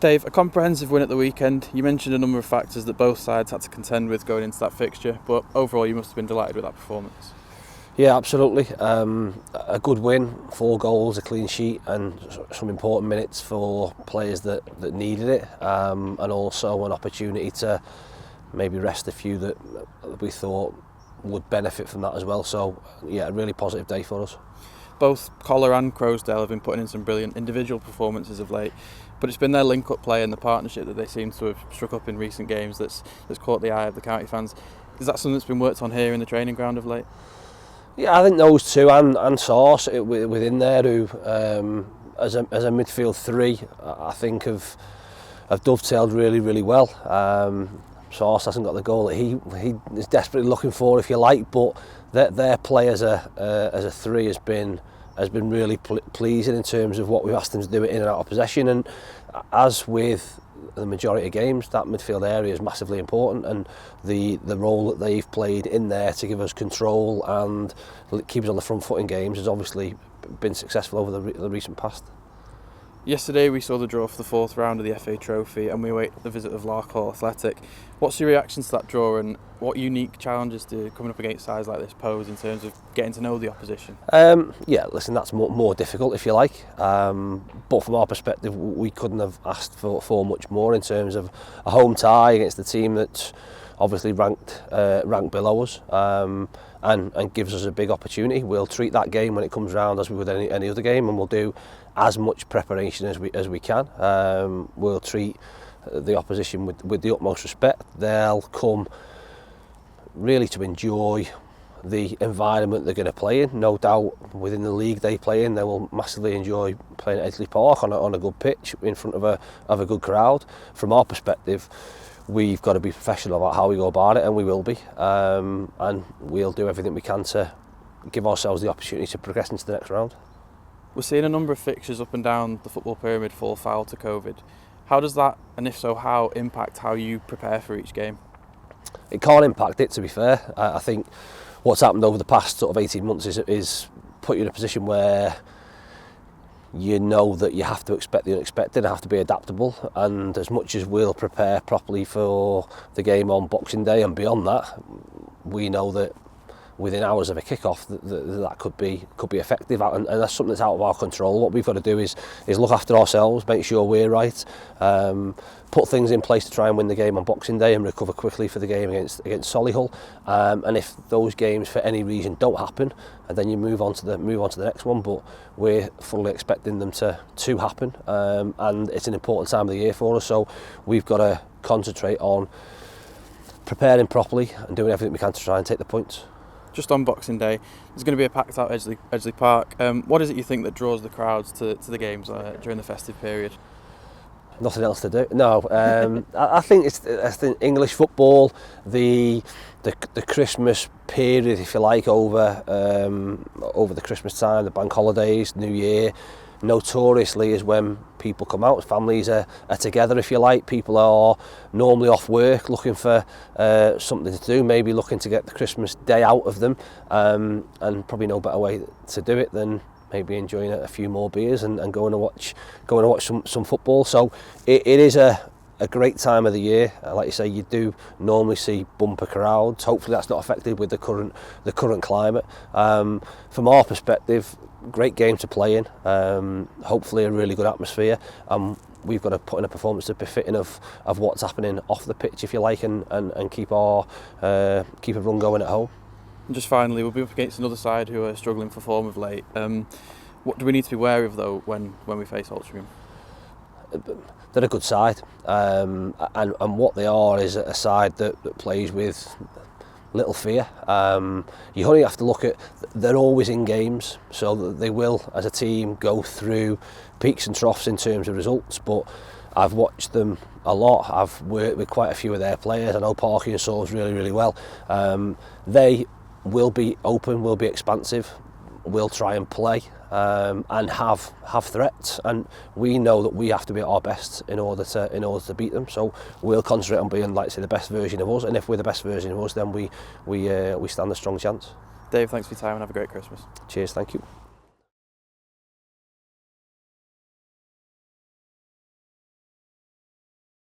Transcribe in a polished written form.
Dave, a comprehensive win at the weekend. You mentioned a number of factors that both sides had to contend with going into that fixture, but overall you must have been delighted with that performance. Yeah, absolutely. A good win, 4 goals, a clean sheet, and some important minutes for players that needed it, and also an opportunity to maybe rest a few that we thought would benefit from that as well. So yeah, a really positive day for us. Both Collar and Crowsdale have been putting in some brilliant individual performances of late, but it's been their link-up play and the partnership that they seem to have struck up in recent games that's caught the eye of the county fans. Is that something that's been worked on here in the training ground of late? Yeah, I think those two and Sauce within there, who as a midfield three, I think have dovetailed really well. Sauce hasn't got the goal that he is desperately looking for, if you like, but their play as a three has been really pleasing in terms of what we've asked them to do in and out of possession. And as with the majority of games, that midfield area is massively important, and the role that they've played in there to give us control and keep us on the front foot in games has obviously been successful over the recent past. Yesterday we saw the draw for the 4th round of the FA Trophy, and we await the visit of Larkhall Athletic. What's your reaction to that draw, and what unique challenges do coming up against sides like this pose in terms of getting to know the opposition? Yeah, listen, that's more difficult, if you like, but from our perspective we couldn't have asked for much more in terms of a home tie against a team that's obviously ranked below us, and gives us a big opportunity. We'll treat that game when it comes round as we would any other game, and we'll do as much preparation as we can. We'll treat the opposition with the utmost respect. They'll come really to enjoy the environment they're going to play in. No doubt within the league they play in, they will massively enjoy playing at Edgley Park on a good pitch in front of a good crowd. From our perspective, we've got to be professional about how we go about it, and we will be, and we'll do everything we can to give ourselves the opportunity to progress into the next round. We're seeing a number of fixtures up and down the football pyramid fall foul to COVID. How does that, and if so how, impact how you prepare for each game? It can't impact it, to be fair. I think what's happened over the past sort of 18 months is put you in a position where you know that you have to expect the unexpected and have to be adaptable, and as much as we'll prepare properly for the game on Boxing Day and beyond that, we know that within hours of a kick-off that could be effective, and that's something that's out of our control. What we've got to do is look after ourselves, make sure we're right, put things in place to try and win the game on Boxing Day and recover quickly for the game against Solihull, and if those games for any reason don't happen, and then you move on to the next one. But we're fully expecting them to happen, and it's an important time of the year for us, so we've got to concentrate on preparing properly and doing everything we can to try and take the points. Just on Boxing Day, there's going to be a packed out Edgley Park. What is it you think that draws the crowds to the games during the festive period? Nothing else to do. No, I think English football, the Christmas period, if you like, over the Christmas time, the bank holidays, New Year, notoriously is when people come out. Families are together, if you like. People are normally off work looking for something to do, maybe looking to get the Christmas day out of them, and probably no better way to do it than maybe enjoying a few more beers and going to watch some football. So it is a great time of the year. Like you say, you do normally see bumper crowds. Hopefully that's not affected with the current climate. From our perspective, great game to play in. Hopefully a really good atmosphere. We've got to put in a performance to be befitting of what's happening off the pitch, if you like, and keep a run going at home. And just finally, we'll be up against another side who are struggling for form of late. What do we need to be wary of though when we face Altrincham? They're a good side, and what they are is a side that plays with little fear. You only have to look at, they're always in games, so they will as a team go through peaks and troughs in terms of results, but I've watched them a lot. I've worked with quite a few of their players. I know Parky and Sauce really well. They will be open, will be expansive, will try and play, and have threats, and we know that we have to be at our best in order to beat them. So we'll concentrate on being, like I say, the best version of us, and if we're the best version of us, then we stand a strong chance. Dave, thanks for your time and have a great Christmas. Cheers, thank you.